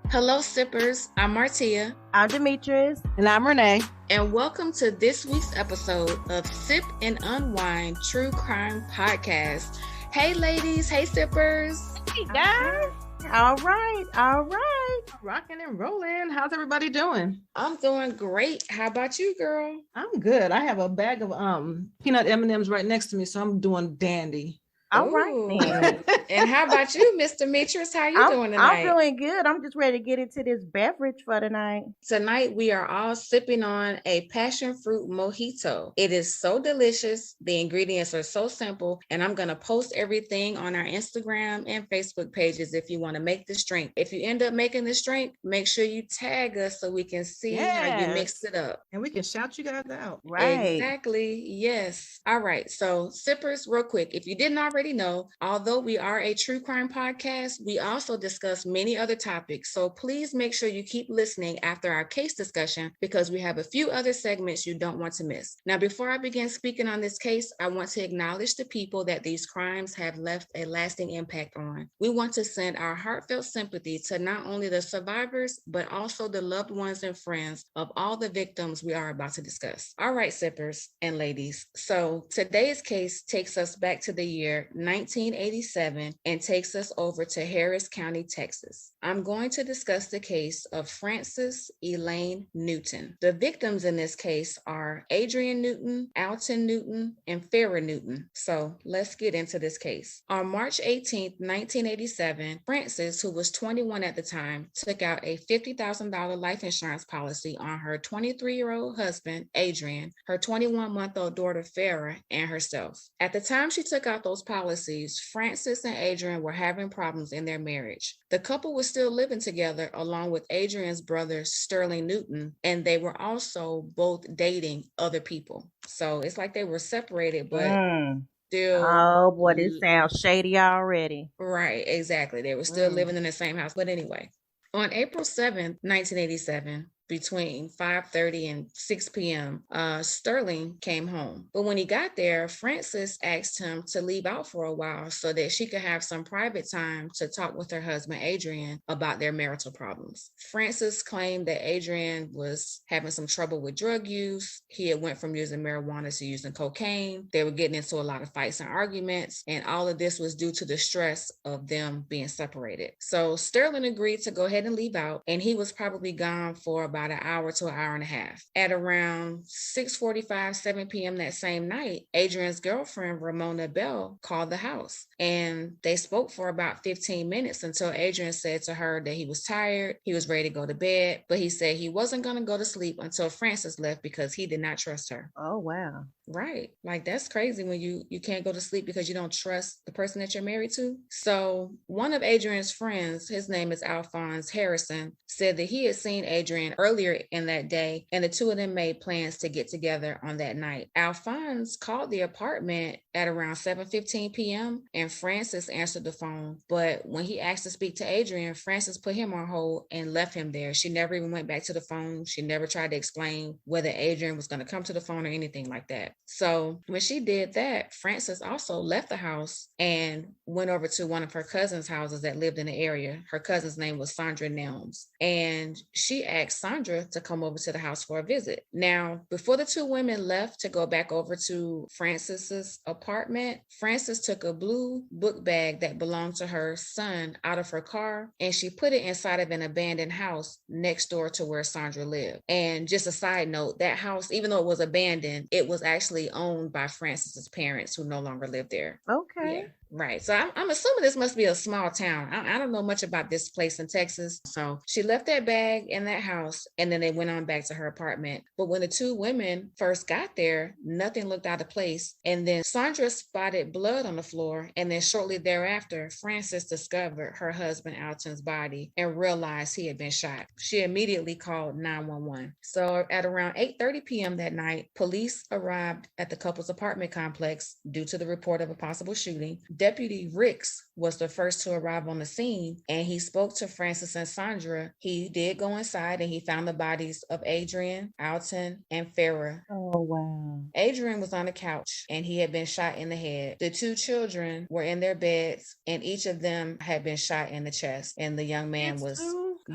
Hello, sippers. I'm Martia. I'm Demetrius. And I'm Renee. And welcome to this week's episode of Sip and Unwine True Crime Podcast. Hey, ladies. Hey, sippers. Hey, guys. All right. Rocking and rolling. How's everybody doing? I'm doing great. How about you, girl? I'm good. I have a bag of peanut M&Ms right next to me, so I'm doing dandy. All right, then. And how about you, Mr. Demetrius? How you doing tonight? I'm doing good. I'm just ready to get into this beverage for tonight. Tonight, we are all sipping on a passion fruit mojito. It is so delicious. The ingredients are so simple. And I'm going to post everything on our Instagram and Facebook pages if you want to make this drink. If you end up making this drink, make sure you tag us so we can see how you mixed it up. And we can shout you guys out. Right. Exactly. Yes. All right. So sippers, real quick, if you didn't already know, although we are a true crime podcast, we also discuss many other topics. So please make sure you keep listening after our case discussion because we have a few other segments you don't want to miss. Now, before I begin speaking on this case, I want to acknowledge the people that these crimes have left a lasting impact on. We want to send our heartfelt sympathy to not only the survivors, but also the loved ones and friends of all the victims we are about to discuss. All right, sippers and ladies. So today's case takes us back to the year 1987 and takes us over to Harris County, Texas. I'm going to discuss the case of Frances Elaine Newton. The victims in this case are Adrian Newton, Alton Newton, and Farrah Newton. So let's get into this case. On March 18th, 1987, Frances, who was 21 at the time, took out a $50,000 life insurance policy on her 23-year-old husband, Adrian, her 21-month-old daughter, Farrah, and herself. At the time she took out those policies, Frances and Adrian were having problems in their marriage. The couple was still living together along with Adrian's brother, Sterling Newton, and they were also both dating other people. So it's like they were separated, but still. Oh boy, this sounds shady already. Right, exactly. They were still living in the same house. But anyway, on April 7th, 1987, between 5:30 and 6 p.m., Sterling came home. But when he got there, Frances asked him to leave out for a while so that she could have some private time to talk with her husband, Adrian, about their marital problems. Frances claimed that Adrian was having some trouble with drug use. He had went from using marijuana to using cocaine. They were getting into a lot of fights and arguments, and all of this was due to the stress of them being separated. So Sterling agreed to go ahead and leave out, and he was probably gone for about an hour to an hour and a half. At around 6:45, 7 p.m. that same night, Adrian's girlfriend, Ramona Bell, called the house, and they spoke for about 15 minutes until Adrian said to her that he was tired, he was ready to go to bed, but he said he wasn't going to go to sleep until Frances left because he did not trust her. Oh, wow. Right. Like, that's crazy when you can't go to sleep because you don't trust the person that you're married to. So one of Adrian's friends, his name is Alphonse Harrison, said that he had seen Adrian earlier in that day, and the two of them made plans to get together on that night. Alphonse called the apartment at around 7:15 p.m. and Frances answered the phone. But when he asked to speak to Adrian, Frances put him on hold and left him there. She never even went back to the phone. She never tried to explain whether Adrian was going to come to the phone or anything like that. So when she did that, Frances also left the house and went over to one of her cousin's houses that lived in the area. Her cousin's name was Sandra Nelms. And she asked Sandra to come over to the house for a visit. Now, before the two women left to go back over to Frances's apartment, Frances took a blue book bag that belonged to her son out of her car, and she put it inside of an abandoned house next door to where Sandra lived. And just a side note, that house, even though it was abandoned, it was actually owned by Frances's parents who no longer live there. Okay. Yeah. Right. So I'm assuming this must be a small town. I don't know much about this place in Texas. So she left that bag in that house and then they went on back to her apartment. But when the two women first got there, nothing looked out of place. And then Sandra spotted blood on the floor. And then shortly thereafter, Frances discovered her husband Alton's body and realized he had been shot. She immediately called 911. So at around 8:30 p.m. that night, police arrived at the couple's apartment complex due to the report of a possible shooting. Deputy Ricks was the first to arrive on the scene, and he spoke to Frances and Sandra. He did go inside and he found the bodies of Adrian, Alton, and Farrah. Oh, wow. Adrian was on a couch and he had been shot in the head. The two children were in their beds and each of them had been shot in the chest, and the young man was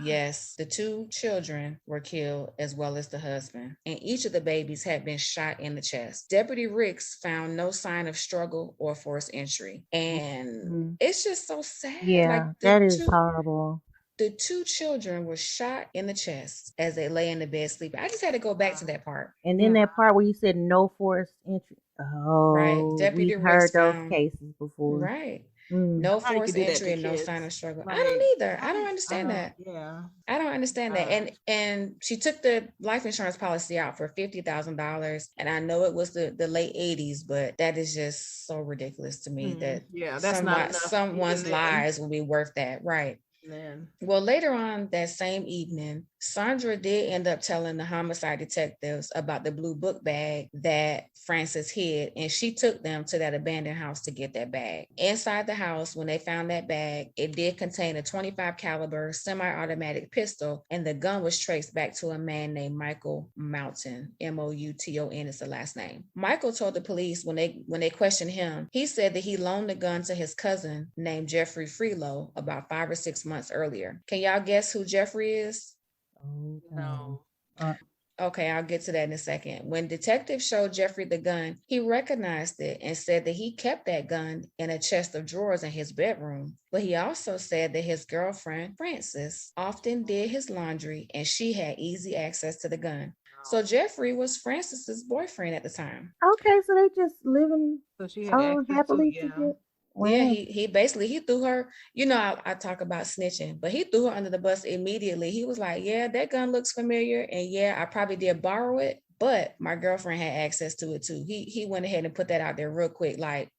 Yes, the 2 children were killed as well as the husband, and each of the babies had been shot in the chest. Deputy Ricks found no sign of struggle or forced entry, and Mhm. it's just so sad. Like Yeah, that is horrible. the 2 children were shot in the chest as they lay in the bed sleeping. I just had to go back to that part. And then that part where you said no forced entry. Right, Oh, Deputy we've Ricks heard those found cases before. right. Mm. No How you could forced do that entry to and no sign kids? of struggle. I Like, don't either. I how don't you, I understand don't, that. yeah. I don't understand that. And she took the life insurance policy out for $50,000. And I know it was the late 80s, but that is just so ridiculous to me that Yeah, that's not enough even someone's then. lives will be worth that. Right. Man. Well, later on that same evening, Sandra did end up telling the homicide detectives about the blue book bag that Frances hid, and she took them to that abandoned house to get that bag. Inside the house, when they found that bag, it did contain a 25 caliber semi-automatic pistol, and the gun was traced back to a man named Michael Mouton. Mouton is the last name. Michael told the police when they questioned him, he said that he loaned the gun to his cousin named Jeffrey Freelow about 5 or 6 months earlier. Can y'all guess who Jeffrey is? No. Okay, I'll get to that in a second. When detectives showed Jeffrey the gun, he recognized it and said that he kept that gun in a chest of drawers in his bedroom. But he also said that his girlfriend, Frances, often did his laundry and she had easy access to the gun. So Jeffrey was Frances's boyfriend at the time. Okay, so they just living So she had access to, happily yeah. together. Yeah, Wow. he basically he threw her, I talk about snitching, but he threw her under the bus immediately. He was like, yeah, that gun looks familiar. And yeah, I probably did borrow it, but my girlfriend had access to it too. He went ahead and put that out there real quick. Like,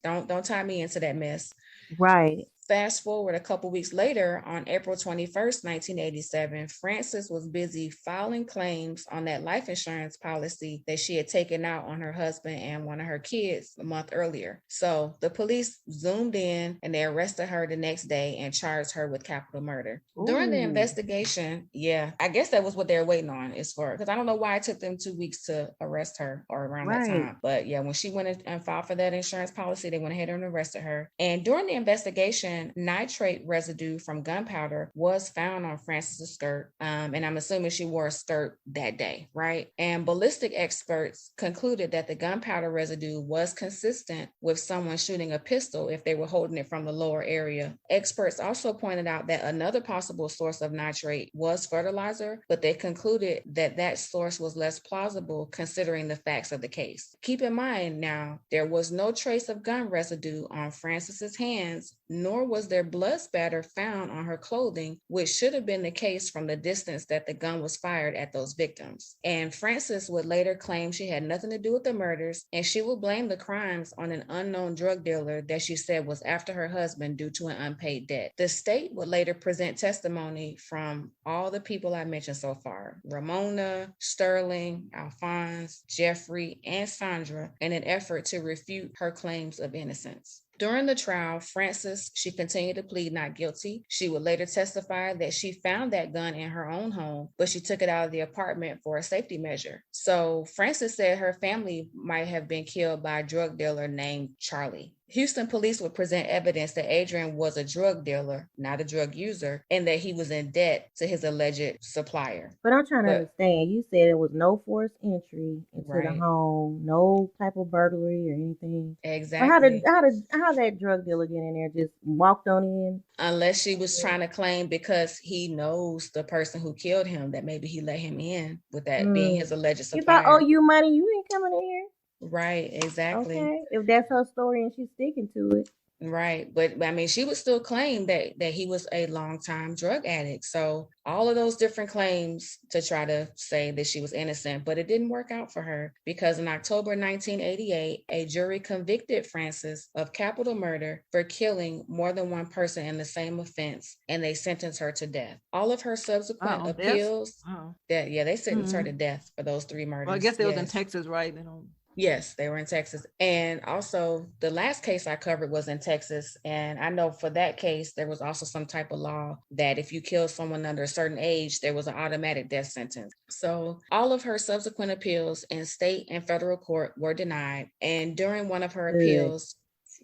don't tie me into that mess. Right. Fast forward a couple weeks later, on April 21st, 1987, Frances was busy filing claims on that life insurance policy that she had taken out on her husband and one of her kids a month earlier. So the police zoomed in and they arrested her the next day and charged her with capital murder. During the Ooh. investigation, yeah, I guess that was what they were waiting on, is for, because I don't know why it took them 2 weeks to arrest her or around that Right. time. But yeah, when she went in and filed for that insurance policy, they went ahead and arrested her. And during the investigation, nitrate residue from gunpowder was found on Frances's skirt. And I'm assuming she wore a skirt that day, right? And ballistic experts concluded that the gunpowder residue was consistent with someone shooting a pistol if they were holding it from the lower area. Experts also pointed out that another possible source of nitrate was fertilizer, but they concluded that that source was less plausible considering the facts of the case. Keep in mind now, there was no trace of gun residue on Frances's hands, nor was there blood spatter found on her clothing, which should have been the case from the distance that the gun was fired at those victims. And Frances would later claim she had nothing to do with the murders, and she would blame the crimes on an unknown drug dealer that she said was after her husband due to an unpaid debt. The state would later present testimony from all the people I mentioned so far: Ramona, Sterling, Alphonse, Jeffrey, and Sandra, in an effort to refute her claims of innocence. During the trial, Frances, she continued to plead not guilty. She would later testify that she found that gun in her own home, but she took it out of the apartment for a safety measure. So Frances said her family might have been killed by a drug dealer named Charlie. Houston police would present evidence that Adrian was a drug dealer, not a drug user, and that he was in debt to his alleged supplier. But I'm trying to understand. You said it was no forced entry into the Right. home, no type of burglary or anything. But Exactly. how that drug dealer get in there? Just walked on in? Unless she was trying to claim because he knows the person who killed him that maybe he let him in with that being his alleged If I owe supplier. you money, you ain't coming in here. Right, exactly. Okay. If that's her story and she's sticking to it. Right. But I mean, she would still claim that he was a longtime drug addict. So all of those different claims to try to say that she was innocent, but it didn't work out for her, because in October 1988, a jury convicted Frances of capital murder for killing more than one person in the same offense, and they sentenced her to death. All of her subsequent appeals, they sentenced her to death for those 3 murders. Well, I guess they was in Texas, right? They don't. Yes, they were in Texas. And also the last case I covered was in Texas. And I know for that case, there was also some type of law that if you kill someone under a certain age, there was an automatic death sentence. So all of her subsequent appeals in state and federal court were denied. And during one of her appeals,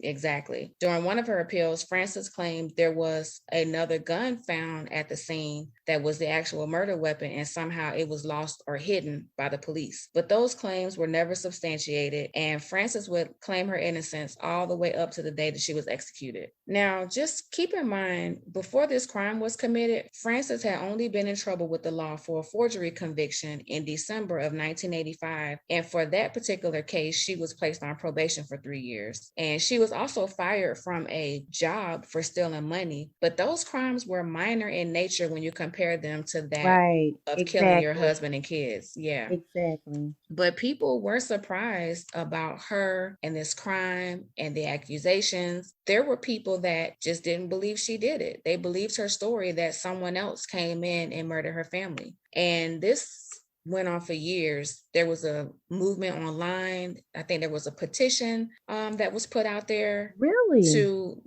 Exactly. During one of her appeals, Frances claimed there was another gun found at the scene that was the actual murder weapon, and somehow it was lost or hidden by the police. But those claims were never substantiated, and Frances would claim her innocence all the way up to the day that she was executed. Now, just keep in mind, before this crime was committed, Frances had only been in trouble with the law for a forgery conviction in December of 1985, and for that particular case, she was placed on probation for 3 years. And she was also fired from a job for stealing money, but those crimes were minor in nature when you compare them to that Right. of killing your Exactly. husband and kids. Yeah. Exactly. But people were surprised about her and this crime and the accusations. There were people that just didn't believe she did it. They believed her story that someone else came in and murdered her family. And this went on for years. There was a movement online. I think there was a petition that was put out there Really? to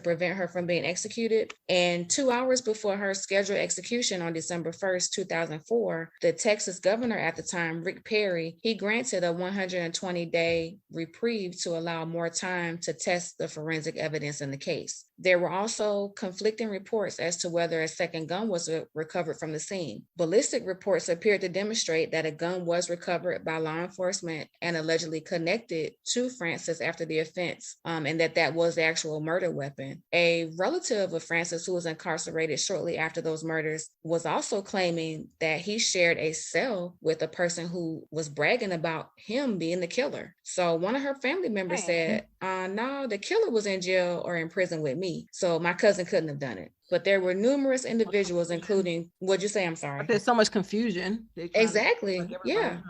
prevent her from being executed. And 2 hours before her scheduled execution on December 1st, 2004, the Texas governor at the time, Rick Perry, he granted a 120-day reprieve to allow more time to test the forensic evidence in the case. There were also conflicting reports as to whether a second gun was recovered from the scene. Ballistic reports appeared to demonstrate that a gun was recovered by law enforcement and allegedly connected to Frances after the offense, and that was the actual murder weapon. A relative of Frances, who was incarcerated shortly after those murders, was also claiming that he shared a cell with a person who was bragging about him being the killer. So one of her family members said, no, the killer was in jail or in prison with me, so my cousin couldn't have done it. But there were numerous individuals, including, what'd you say? I'm sorry. There's so much confusion. Exactly. Yeah.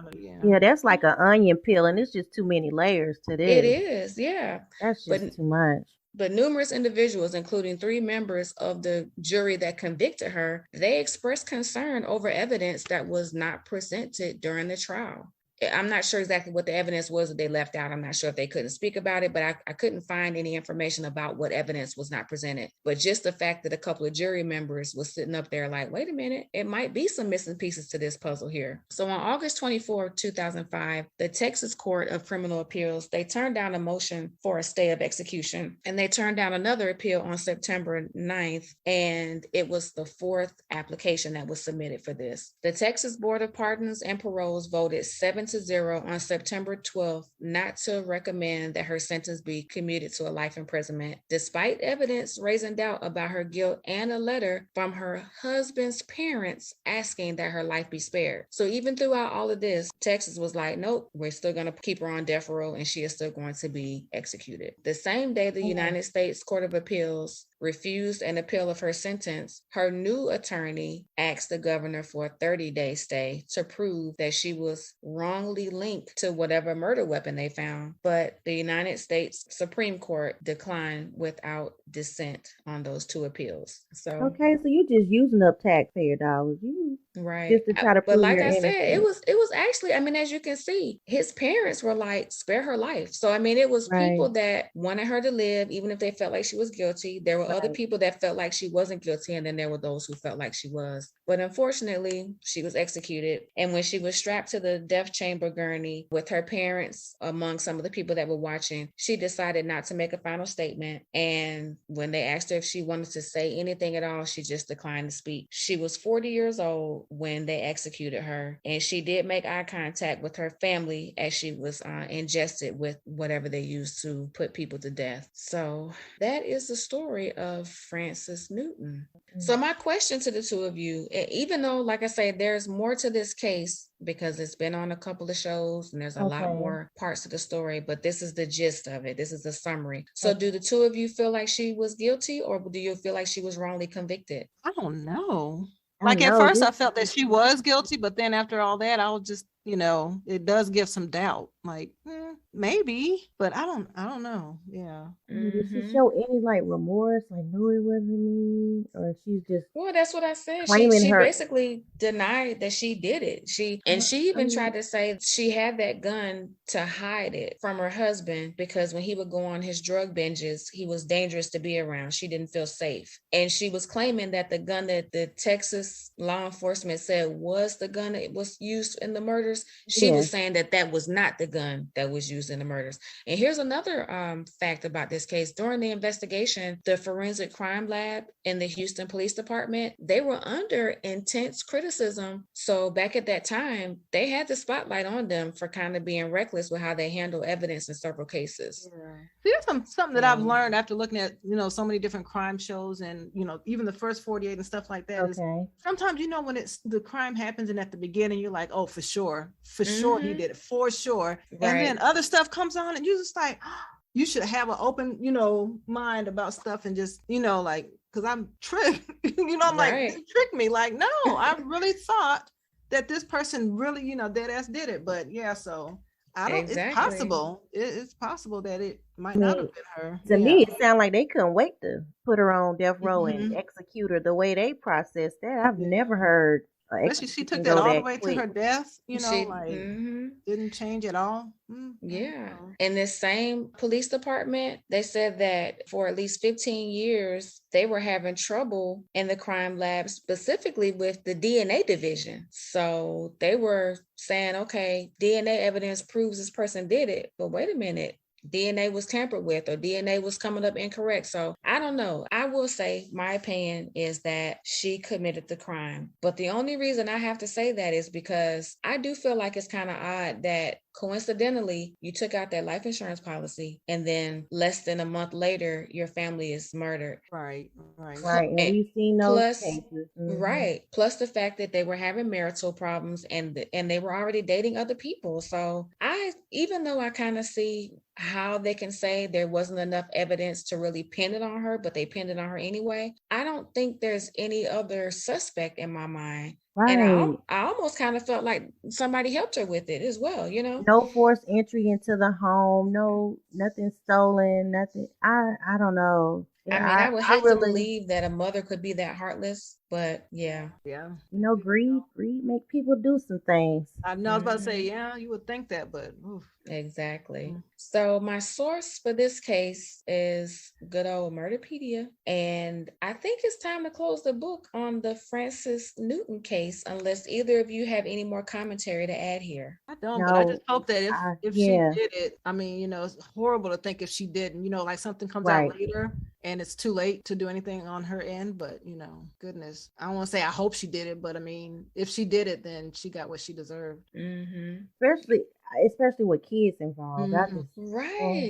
Yeah, that's like an onion peel, and it's just too many layers to this. It is. Yeah. That's just too much. But numerous individuals, including 3 members of the jury that convicted her, they expressed concern over evidence that was not presented during the trial. I'm not sure exactly what the evidence was that they left out. I'm not sure if they couldn't speak about it, but I couldn't find any information about what evidence was not presented. But just the fact that a couple of jury members was sitting up there like, wait a minute, it might be some missing pieces to this puzzle here. So on August 24, 2005, the Texas Court of Criminal Appeals, they turned down a motion for a stay of execution, and they turned down another appeal on September 9th, and it was the 4th application that was submitted for this. The Texas Board of Pardons and Paroles voted 7-0 on September 12th not to recommend that her sentence be commuted to a life imprisonment, despite evidence raising doubt about her guilt and a letter from her husband's parents asking that her life be spared. So even throughout all of this, Texas was like, nope, we're still going to keep her on death row and she is still going to be executed. The same day the United States Court of Appeals refused an appeal of her sentence, her new attorney asked the governor for a 30-day stay to prove that she was wrongly linked to whatever murder weapon they found. But the United States Supreme Court declined without dissent on those 2 appeals. So okay, so you're just using up taxpayer dollars. Right. Just to try to prove but like your I said, it innocence. was actually, I mean, as you can see, his parents were like, spare her life. So I mean, it was Right. people that wanted her to live, even if they felt like she was guilty. There were other Right. people that felt like she wasn't guilty, and then there were those who felt like she was. But unfortunately, she was executed. And when she was strapped to the death chamber gurney with her parents among some of the people that were watching, she decided not to make a final statement. And when they asked her if she wanted to say anything at all, she just declined to speak. She was 40 years old when they executed her, and she did make eye contact with her family as she was ingested with whatever they used to put people to death. So that is the story of Frances Newton. So my question to the 2 of you, even though, like I say, there's more to this case because it's been on a couple of shows and there's a lot more parts of the story, but this is the gist of it. This is the summary. So do the 2 of you feel like she was guilty, or do you feel like she was wrongly convicted? I don't know. Like at first I felt that she was guilty, but then after all that, I was just, it does give some doubt. Like, maybe, but I don't know. Yeah. Did she show any like remorse? Like, no, it wasn't me, or she's just Well, that's what I said. claiming She her. basically denied that she did it. She even tried to say she had that gun to hide it from her husband because when he would go on his drug binges, he was dangerous to be around. She didn't feel safe. And she was claiming that the gun that the Texas law enforcement said was the gun that was used in the murder murders. She was saying that was not the gun that was used in the murders. And here's another fact about this case. During the investigation, the forensic crime lab in the Houston Police Department, they were under intense criticism. So back at that time, they had the spotlight on them for kind of being reckless with how they handle evidence in several cases. Yeah. There's something that I've learned after looking at, so many different crime shows and, even the first 48 and stuff like that. Is sometimes, when it's the crime happens and at the beginning, you're like, oh, for sure he did it, for sure. Right. And then other stuff comes on and you're just like, oh, you should have an open, mind about stuff and just, like, because I'm tricked, I'm like, they tricked me. Like, no, I really thought that this person really, dead ass did it. But yeah, so I don't, it's possible. It's possible that it might not have been her. To me, it sounded like they couldn't wait to put her on death row and execute her the way they processed that. I've never heard. Especially she took that all the way to her death, didn't change at all. Yeah. In this same police department, they said that for at least 15 years, they were having trouble in the crime lab, specifically with the DNA division. So they were saying, okay, DNA evidence proves this person did it, but wait a minute. DNA was tampered with or DNA was coming up incorrect. So I don't know. I will say my opinion is that she committed the crime. But the only reason I have to say that is because I do feel like it's kind of odd that coincidentally you took out that life insurance policy and then less than a month later your family is murdered. Right. And we've seen those cases. Right. Plus the fact that they were having marital problems and they were already dating other people. So even though I kind of see how they can say there wasn't enough evidence to really pin it on her, but they pinned it on her anyway, I don't think there's any other suspect in my mind. Right. And I almost kind of felt like somebody helped her with it as well, No forced entry into the home, nothing stolen, nothing. I don't know. I would hate to believe that a mother could be that heartless, but yeah. Greed make people do some things. I know I was about to say, you would think that, but oof. Exactly. So my source for this case is good old Murderpedia, and I think it's time to close the book on the Frances Newton case, unless either of you have any more commentary to add here. I don't, but I just hope that if she did it, I mean, it's horrible to think if she didn't, like something comes out later and it's too late to do anything on her end, but goodness, I don't want to say I hope she did it, but I mean, if she did it, then she got what she deserved. Especially with kids involved.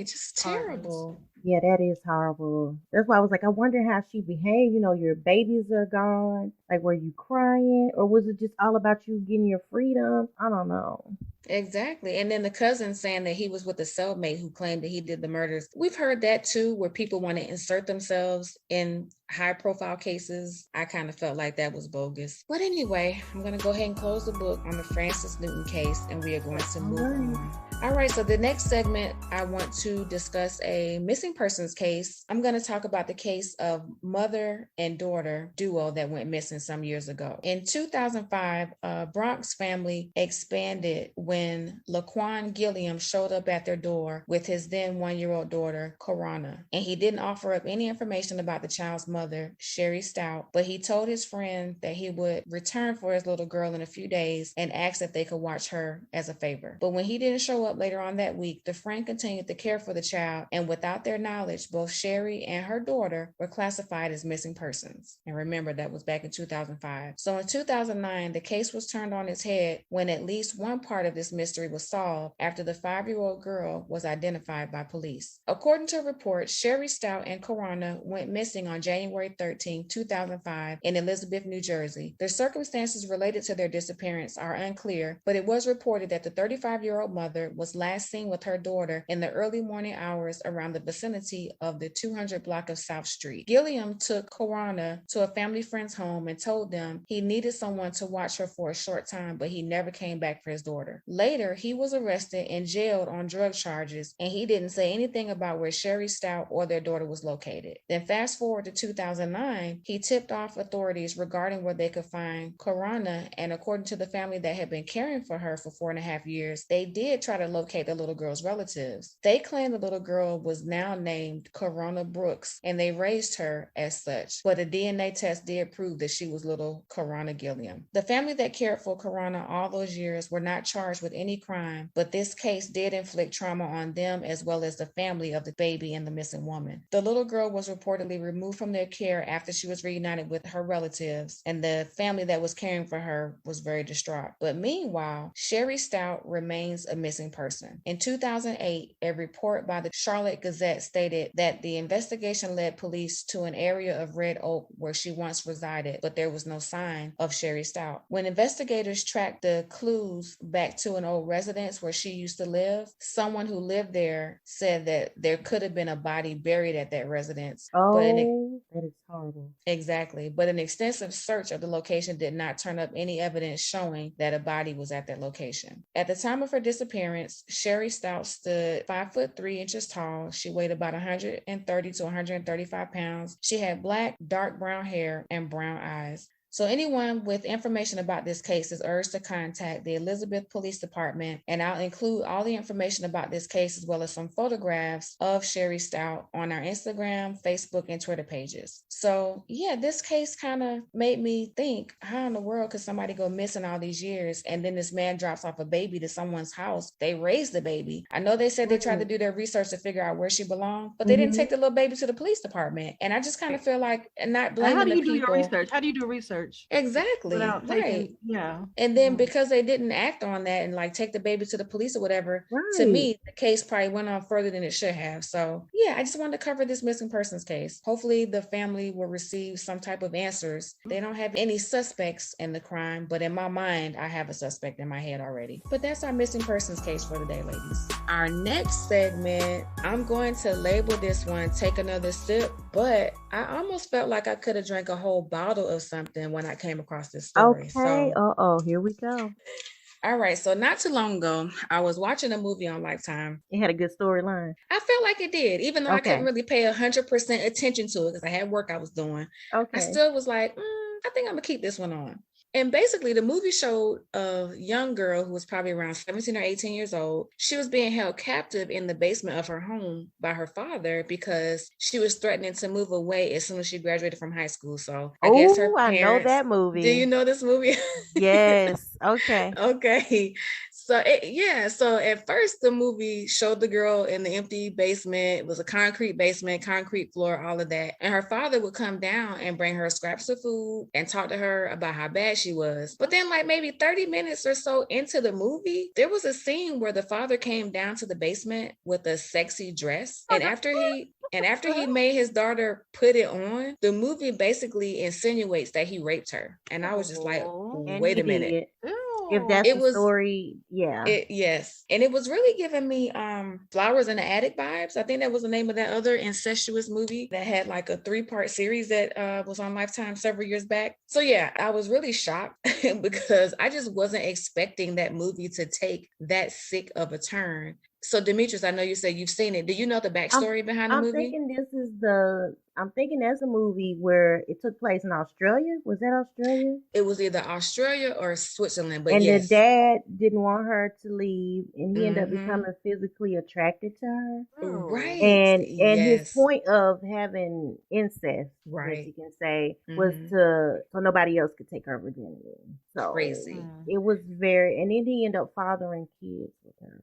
Just terrible. Yeah, that is horrible. That's why I was like, I wonder how she behaved. Your babies are gone. Like, were you crying, or was it just all about you getting your freedom? I don't know. Exactly. And then the cousin saying that he was with a cellmate who claimed that he did the murders. We've heard that too, where people want to insert themselves in high profile cases. I kind of felt like that was bogus. But anyway, I'm going to go ahead and close the book on the Frances Newton case, and we are going to move on. All right, so the next segment, I want to discuss a missing persons case. I'm going to talk about the case of mother and daughter duo that went missing some years ago. In 2005, a Bronx family expanded when Laquan Gilliam showed up at their door with his then 1-year-old daughter, Corona. And he didn't offer up any information about the child's mother, Sherry Stout, but he told his friend that he would return for his little girl in a few days and asked if they could watch her as a favor. But when he didn't show up later on that week, the friend continued to care for the child, and without their knowledge, both Sherry and her daughter were classified as missing persons. And remember, that was back in 2005. So in 2009, the case was turned on its head when at least one part of this mystery was solved after the 5-year-old girl was identified by police. According to reports, Sherry Stout and Corona went missing on January 13, 2005 in Elizabeth, New Jersey. The circumstances related to their disappearance are unclear, but it was reported that the 35-year-old mother was last seen with her daughter in the early morning hours around the vicinity of the 200 block of South Street. Gilliam took Corona to a family friend's home and told them he needed someone to watch her for a short time, but he never came back for his daughter. Later, he was arrested and jailed on drug charges, and he didn't say anything about where Sherry Stout or their daughter was located. Then fast forward to 2009, he tipped off authorities regarding where they could find Corona, and according to the family that had been caring for her for 4.5 years, they did try to locate the little girl's relatives. They claim the little girl was now named Corona Brooks, and they raised her as such. But a DNA test did prove that she was little Corona Gilliam. The family that cared for Corona all those years were not charged with any crime, but this case did inflict trauma on them as well as the family of the baby and the missing woman. The little girl was reportedly removed from their care after she was reunited with her relatives, and the family that was caring for her was very distraught. But meanwhile, Sherry Stout remains a missing person. In 2008, a report by the Charlotte Gazette stated that the investigation led police to an area of Red Oak where she once resided, but there was no sign of Sherry Stout. When investigators tracked the clues back to an old residence where she used to live, someone who lived there said that there could have been a body buried at that residence. Oh, that is horrible. Exactly. But an extensive search of the location did not turn up any evidence showing that a body was at that location. At the time of her disappearance, Sherry Stout stood 5'3" tall. She weighed about 130 to 135 pounds. She had black, dark brown hair and brown eyes. So anyone with information about this case is urged to contact the Elizabeth Police Department, and I'll include all the information about this case as well as some photographs of Sherry Stout on our Instagram, Facebook, and Twitter pages. So yeah, this case kind of made me think, how in the world could somebody go missing all these years and then this man drops off a baby to someone's house? They raised the baby. I know they said they tried to do their research to figure out where she belonged, but they didn't take the little baby to the police department. And I just kind of feel like, and not blaming How do you the do people. your research? How do you do research? Exactly. Right. Yeah. And then because they didn't act on that and like take the baby to the police or whatever, to me, the case probably went on further than it should have. So yeah, I just wanted to cover this missing persons case. Hopefully the family will receive some type of answers. They don't have any suspects in the crime, but in my mind, I have a suspect in my head already. But that's our missing persons case for the day, ladies. Our next segment, I'm going to label this one, Take Another Sip, but I almost felt like I could have drank a whole bottle of something when I came across this story. Okay. Here we go. All right. So not too long ago, I was watching a movie on Lifetime. It had a good storyline. I felt like it did, even though I couldn't really pay 100% attention to it because I had work I was doing. I still was like, I think I'm gonna keep this one on. And basically, the movie showed a young girl who was probably around 17 or 18 years old. She was being held captive in the basement of her home by her father because she was threatening to move away as soon as she graduated from high school. So I guess her parents... I know that movie. Do you know this movie? Yes. Okay. Okay. So at first the movie showed the girl in the empty basement. It was a concrete basement, concrete floor, all of that. And her father would come down and bring her scraps of food and talk to her about how bad she was. But then like maybe 30 minutes or so into the movie, there was a scene where the father came down to the basement with a sexy dress. And after he made his daughter put it on, the movie basically insinuates that he raped her. And I was just like, wait a minute. If that's the story, yeah. Yes. And it was really giving me Flowers in the Attic vibes. I think that was the name of that other incestuous movie that had like a 3-part series that was on Lifetime several years back. So yeah, I was really shocked because I just wasn't expecting that movie to take that sick of a turn. So Demetrius, I know you said you've seen it. Do you know the backstory behind the movie? I'm thinking that's a movie where it took place in Australia. Was that Australia? It was either Australia or Switzerland, but the dad didn't want her to leave, and he ended up becoming physically attracted to her. Right. And his point of having incest, as you can say, was so nobody else could take her virginity. So crazy. It was very, and then he ended up fathering kids with her.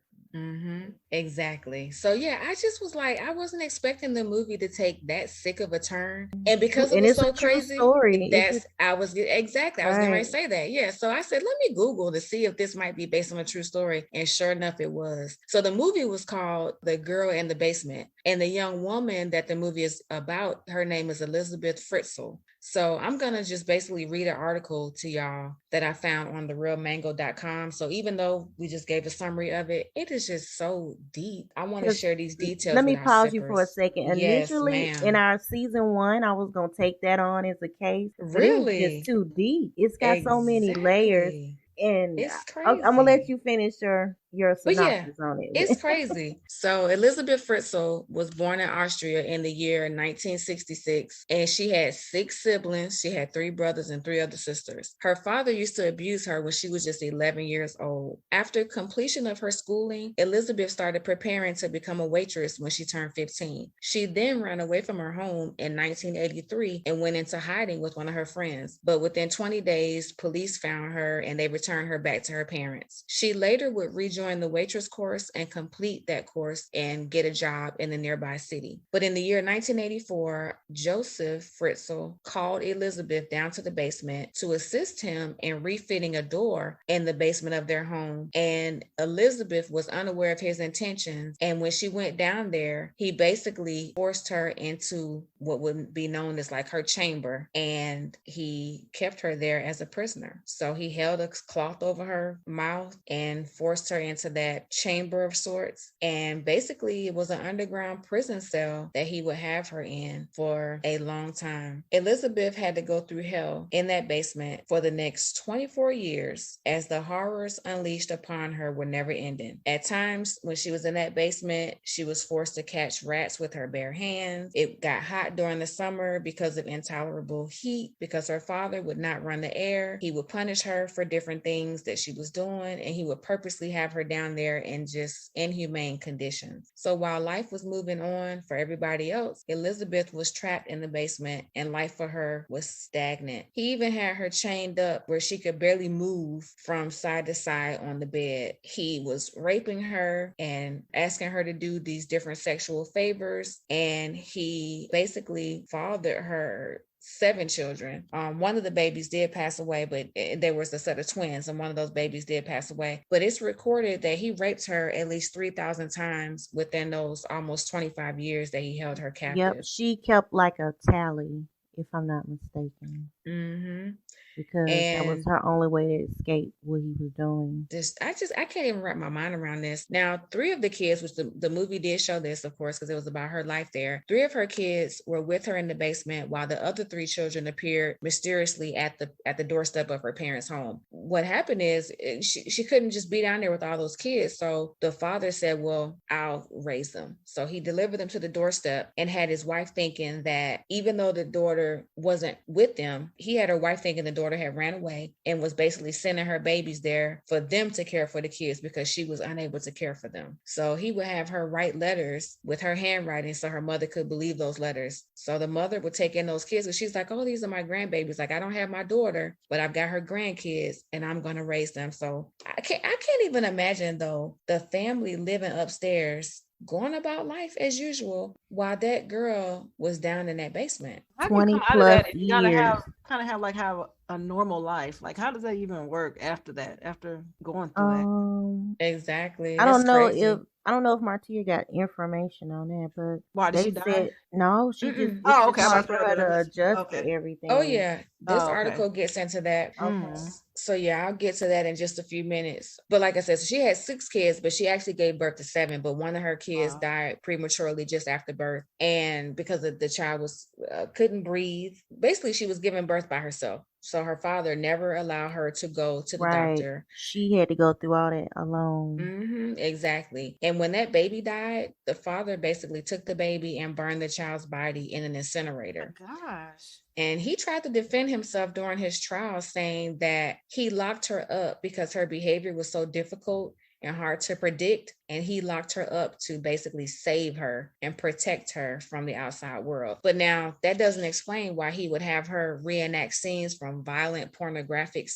Exactly. So yeah, I just was like, I wasn't expecting the movie to take that sick of a turn, and because it was so crazy, I was getting ready to say that. Yeah, so I said, let me Google to see if this might be based on a true story, and sure enough, it was. So the movie was called The Girl in the Basement, and the young woman that the movie is about, her name is Elizabeth Fritzl. So I'm going to just basically read an article to y'all that I found on therealmango.com. So even though we just gave a summary of it, it is just so deep. I want to share these details. Let me pause you for a second. Initially, in our season 1, I was going to take that on as a case. Really? It's too deep. It's got so many layers. And it's crazy. I'm going to let you finish, sir. your But yeah, synopsis on it. it's crazy. So Elizabeth Fritzl was born in Austria in the year 1966, and she had 6 siblings. She had 3 brothers and 3 other sisters. Her father used to abuse her when she was just 11 years old. After completion of her schooling, Elizabeth started preparing to become a waitress when she turned 15. She then ran away from her home in 1983 and went into hiding with one of her friends. But within 20 days, police found her and they returned her back to her parents. She later would rejoin the waitress course and complete that course and get a job in the nearby city. But in the year 1984, Joseph Fritzl called Elizabeth down to the basement to assist him in refitting a door in the basement of their home. And Elizabeth was unaware of his intentions. And when she went down there, he basically forced her into what would be known as like her chamber, and he kept her there as a prisoner. So he held a cloth over her mouth and forced her into that chamber of sorts. And basically it was an underground prison cell that he would have her in for a long time. Elizabeth had to go through hell in that basement for the next 24 years as the horrors unleashed upon her were never ending. At times when she was in that basement, she was forced to catch rats with her bare hands. It got hot during the summer because of intolerable heat, because her father would not run the air. He would punish her for different things that she was doing, and he would purposely have her down there in just inhumane conditions. So while life was moving on for everybody else, Elizabeth was trapped in the basement and life for her was stagnant. He even had her chained up where she could barely move from side to side on the bed. He was raping her and asking her to do these different sexual favors, and he basically fathered her 7 children. One of the babies did pass away, but there was a set of twins, and one of those babies did pass away. But it's recorded that he raped her at least 3,000 times within those almost 25 years that he held her captive. Yep, she kept like a tally, if I'm not mistaken. Mm-hmm. Because that was her only way to escape what he was doing. I can't even wrap my mind around this. Now, 3 of the kids, which the movie did show this, of course, because it was about her life there. 3 of her kids were with her in the basement, while the other 3 children appeared mysteriously at the doorstep of her parents' home. What happened is she couldn't just be down there with all those kids. So the father said, well, I'll raise them. So he delivered them to the doorstep and had his wife thinking that even though the daughter wasn't with them, he had her wife thinking the daughter had ran away and was basically sending her babies there for them to care for the kids because she was unable to care for them. So he would have her write letters with her handwriting so her mother could believe those letters. So the mother would take in those kids and she's like, oh, these are my grandbabies. Like, I don't have my daughter, but I've got her grandkids and I'm going to raise them. So I can't even imagine though, the family living upstairs going about life as usual while that girl was down in that basement. 20 plus years. You gotta have a normal life. Like, how does that even work after that? After going through that? Exactly. I don't know if Martia got information on that, but why did she die? No, she just okay. Hard for her to adjust to everything. Oh yeah, this article gets into that. Okay. So yeah, I'll get to that in just a few minutes. But like I said, so she had 6 kids, but she actually gave birth to 7. But one of her kids died prematurely just after birth, and because the child was couldn't breathe. Basically, she was giving birth by herself. So her father never allowed her to go to the doctor. She had to go through all that alone. Mm-hmm, exactly. And when that baby died, the father basically took the baby and burned the child's body in an incinerator. Oh my gosh. And he tried to defend himself during his trial, saying that he locked her up because her behavior was so difficult and hard to predict. And he locked her up to basically save her and protect her from the outside world. But now that doesn't explain why he would have her reenact scenes from violent pornographic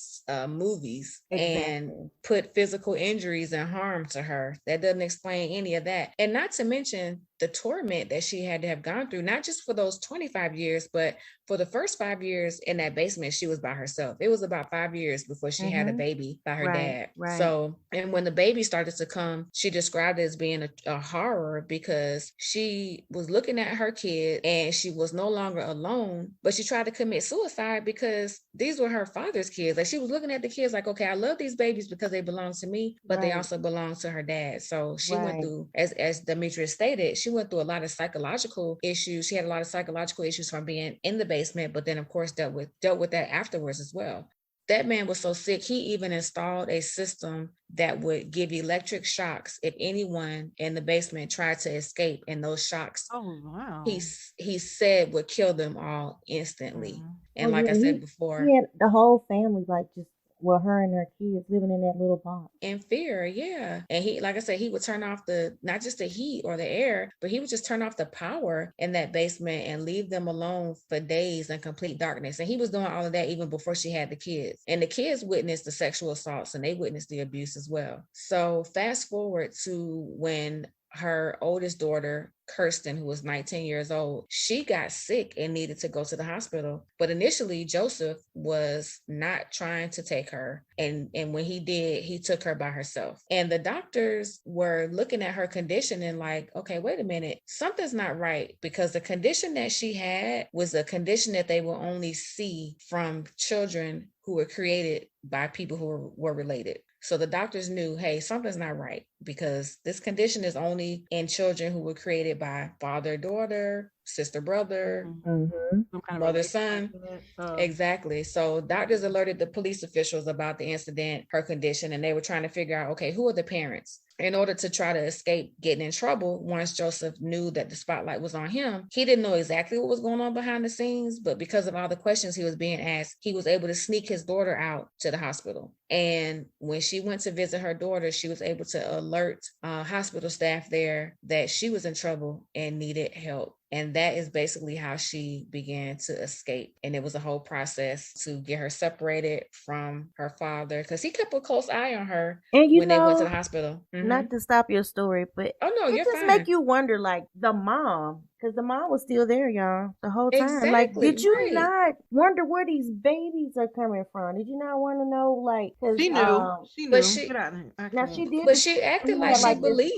movies and put physical injuries and harm to her. That doesn't explain any of that. And not to mention the torment that she had to have gone through, not just for those 25 years, but for the first 5 years in that basement, she was by herself. It was about 5 years before she had a baby by her dad. Right. So, and when the baby started to come, she described it as being a horror because she was looking at her kid and she was no longer alone, but she tried to commit suicide because these were her father's kids. Like, she was looking at the kids like, okay, I love these babies because they belong to me, but they also belong to her dad. So she went through, as Demetria stated, she went through a lot of psychological issues. She had a lot of psychological issues from being in the basement, but then of course dealt with that afterwards as well. That man was so sick, he even installed a system that would give electric shocks if anyone in the basement tried to escape, and those shocks, oh wow, he said would kill them all instantly. And like I said before, he had the whole family like just her and her kids living in that little box. In fear, yeah. And he, like I said, he would turn off not just the heat or the air, but he would just turn off the power in that basement and leave them alone for days in complete darkness. And he was doing all of that even before she had the kids. And the kids witnessed the sexual assaults and they witnessed the abuse as well. So fast forward to when her oldest daughter, Kirsten, who was 19 years old, she got sick and needed to go to the hospital. But initially, Joseph was not trying to take her. And when he did, he took her by herself. And the doctors were looking at her condition and like, okay, wait a minute, something's not right, because the condition that she had was a condition that they will only see from children who were created by people who were related. So the doctors knew, hey, something's not right, because this condition is only in children who were created by father, daughter, sister, brother, mother, son. Exactly. So doctors alerted the police officials about the incident, her condition, and they were trying to figure out, okay, who are the parents? In order to try to escape getting in trouble, once Joseph knew that the spotlight was on him, he didn't know exactly what was going on behind the scenes, but because of all the questions he was being asked, he was able to sneak his daughter out to the hospital. And when she went to visit her daughter, she was able to alert hospital staff there that she was in trouble and needed help. And that is basically how she began to escape. And it was a whole process to get her separated from her father, because he kept a close eye on her when they went to the hospital. Not to stop your story, but it just fine. make you wonder, like the mom, because the mom was still there, y'all, the whole time. Exactly, like, did you not wonder where these babies are coming from? Did you not want to know, like, because she knew, but she now she did, but she acted like she believed.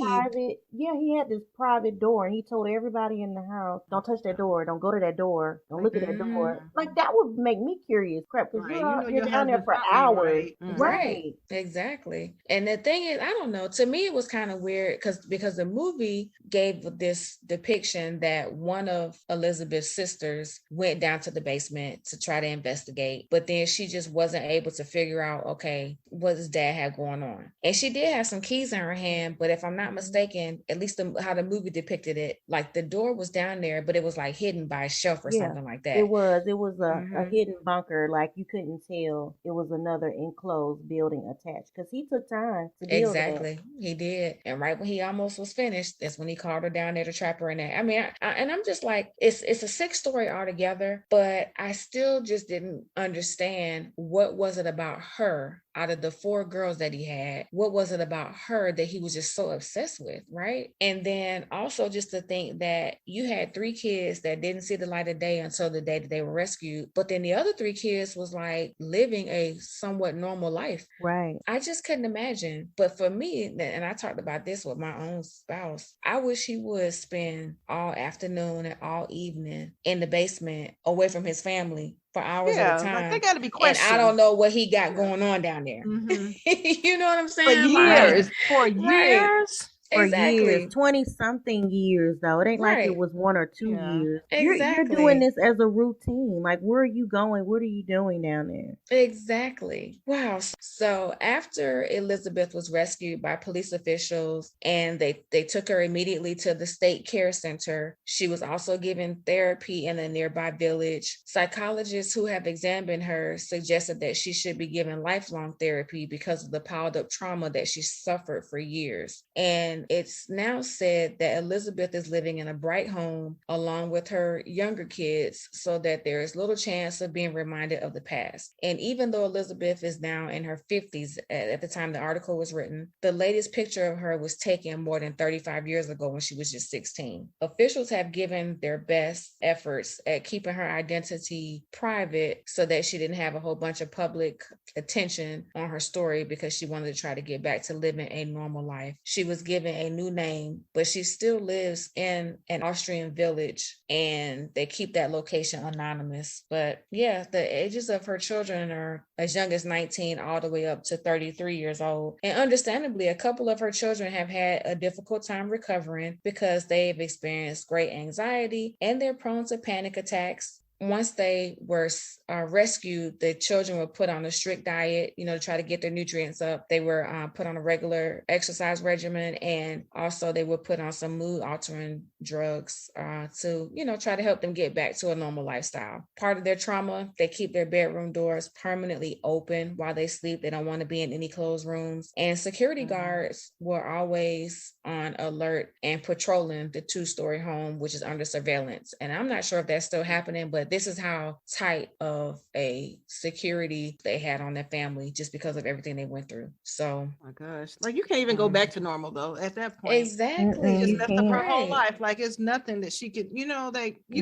He had this private door, and he told everybody in the house, "Don't touch that door, don't go to that door, don't look at that door." Like, that would make me curious, crap, because you're down there for hours, right? Exactly. And the thing is, I don't know. To me, it was kind of weird because the movie gave this depiction that one of Elizabeth's sisters went down to the basement to try to investigate, but then she just wasn't able to figure out, okay, what does dad have going on? And she did have some keys in her hand, but if I'm not mistaken, at least how the movie depicted it, like the door was down there, but it was like hidden by a shelf or something like that. It was a hidden bunker, like you couldn't tell it was another enclosed building attached, because he took time to build Exactly. He did. And right when he almost was finished, that's when he called her down there to trap her in that. I mean, and I'm just like, it's a sick story altogether, but I still just didn't understand, what was it about her out of the 4 girls that he had? What was it about her that he was just so obsessed with, right? And then also just to think that you had 3 kids that didn't see the light of day until the day that they were rescued, but then the other 3 kids was like living a somewhat normal life. Right. I just couldn't imagine. But for me, and I talked about this with my own spouse, I wish he would spend all afternoon and all evening in the basement away from his family for hours at a time. Like, they got to be questioned. And I don't know what he got going on down there. You know what I'm saying? For years. Exactly. 20-something years, though. It ain't like it was 1 or 2 years. You're doing this as a routine. Like, where are you going? What are you doing down there? Exactly. Wow. So after Elizabeth was rescued by police officials and they took her immediately to the state care center, she was also given therapy in a nearby village. Psychologists who have examined her suggested that she should be given lifelong therapy because of the piled up trauma that she suffered for years. And it's now said that Elizabeth is living in a bright home along with her younger kids, so that there is little chance of being reminded of the past. And even though Elizabeth is now in her 50s at the time the article was written, the latest picture of her was taken more than 35 years ago when she was just 16. Officials have given their best efforts at keeping her identity private so that she didn't have a whole bunch of public attention on her story, because she wanted to try to get back to living a normal life. She was given a new name, but she still lives in an Austrian village and they keep that location anonymous. But yeah, the ages of her children are as young as 19 all the way up to 33 years old. And understandably, a couple of her children have had a difficult time recovering because they've experienced great anxiety and they're prone to panic attacks. once they were rescued, the children were put on a strict diet, to try to get their nutrients up. They were put on a regular exercise regimen, and also they were put on some mood altering drugs to, try to help them get back to a normal lifestyle. Part of their trauma, they keep their bedroom doors permanently open while they sleep. They don't want to be in any closed rooms. And security guards were always on alert and patrolling the 2-story home, which is under surveillance. And I'm not sure if that's still happening, but this is how tight of a security they had on their family just because of everything they went through. So, oh my gosh, like you can't even go back to normal though at that point. Exactly. Just messed up her whole life. Like it's nothing that she could, you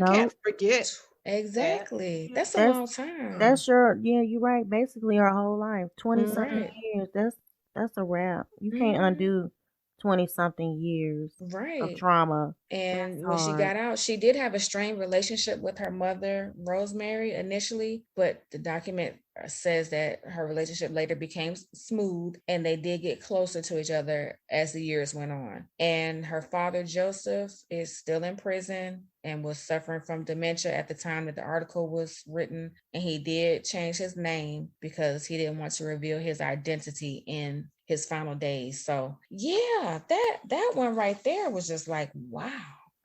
can't forget. Exactly. That's a long time. That's you're right. Basically her whole life, 20-something years. That's a wrap. You can't undo 20-something years of trauma. And when she got out, she did have a strained relationship with her mother, Rosemary, initially, but the document says that her relationship later became smooth and they did get closer to each other as the years went on. And her father, Joseph, is still in prison and was suffering from dementia at the time that the article was written. And he did change his name because he didn't want to reveal his identity in his final days. So yeah, that one right there was just like, wow.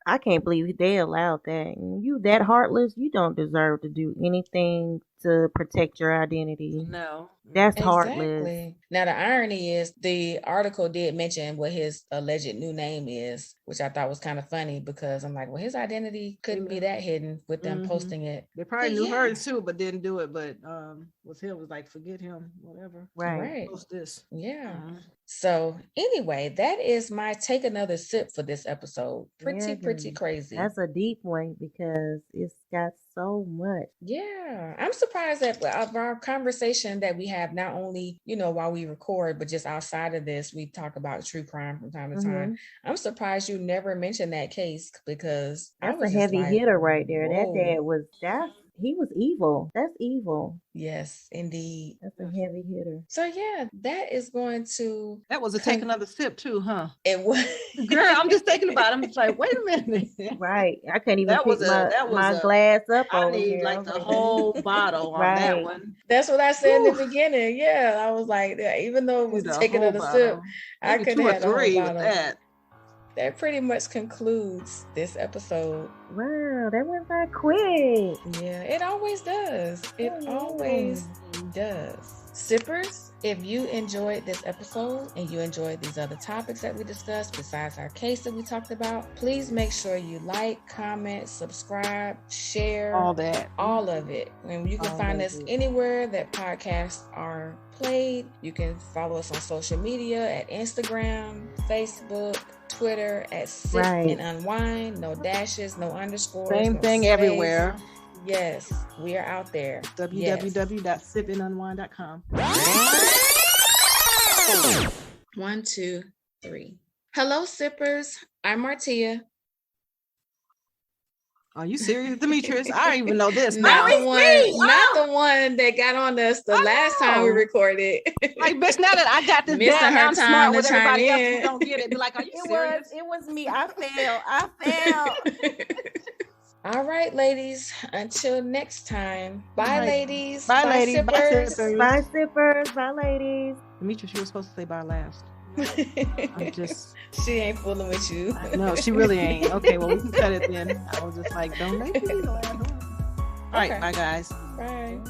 I can't believe they allowed that. You that heartless, you don't deserve to do anything to protect your identity. No. That's heartless. Now, the irony is the article did mention what his alleged new name is, which I thought was kind of funny because I'm like, well, his identity couldn't be that hidden with them posting it. They probably knew her too, but didn't do it. But was like, forget him, whatever. Right. Post this. Yeah. So anyway, that is my take another sip for this episode. Pretty crazy. That's a deep one because it's got so much. Yeah. I'm surprised that of our conversation that we have, not only, while we record, but just outside of this, we talk about true crime from time to time. I'm surprised you never mentioned that case because that's a heavy hitter right there. Whoa. That dad he was evil. That's evil. Yes, indeed. That's a heavy hitter. So yeah, that is going to... That was take another sip too, huh? It was. Girl, I'm just thinking about it. I'm just like, wait a minute. Right. I couldn't even pick my glass up over here. I need like the whole bottle on that one. That's what I said in the beginning. Yeah, I was like, even though it was take another sip, I could have 2 or 3 with that. That pretty much concludes this episode. Wow, that went by quick. Yeah, it always does. It always does. Sippers, if you enjoyed this episode and you enjoyed these other topics that we discussed besides our case that we talked about, please make sure you like, comment, subscribe, share. All that. All of it. And you can find us anywhere that podcasts are played. You can follow us on social media at Instagram, Facebook, Twitter at sipnunwine. No dashes, no underscores. Same thing everywhere. Yes, we are out there. www.sipnunwine.com. 1, 2, 3. Hello, sippers. I'm Martia. Are you serious, Demetrius? I don't even know this. Not the one that got on us the last time we recorded. Like, bitch, now that I got this down, I'm smart with everybody else who don't get it. Be like, are you serious? It was me. I failed. All right, ladies. Until next time. Bye, ladies. Bye, ladies. Sippers. Bye, sippers. Bye, ladies. Demetrius, you were supposed to say bye last. She ain't fooling with you. No, she really ain't. Okay, well, we can cut it then. I was just like, don't make me laugh. All right, bye, guys. Bye.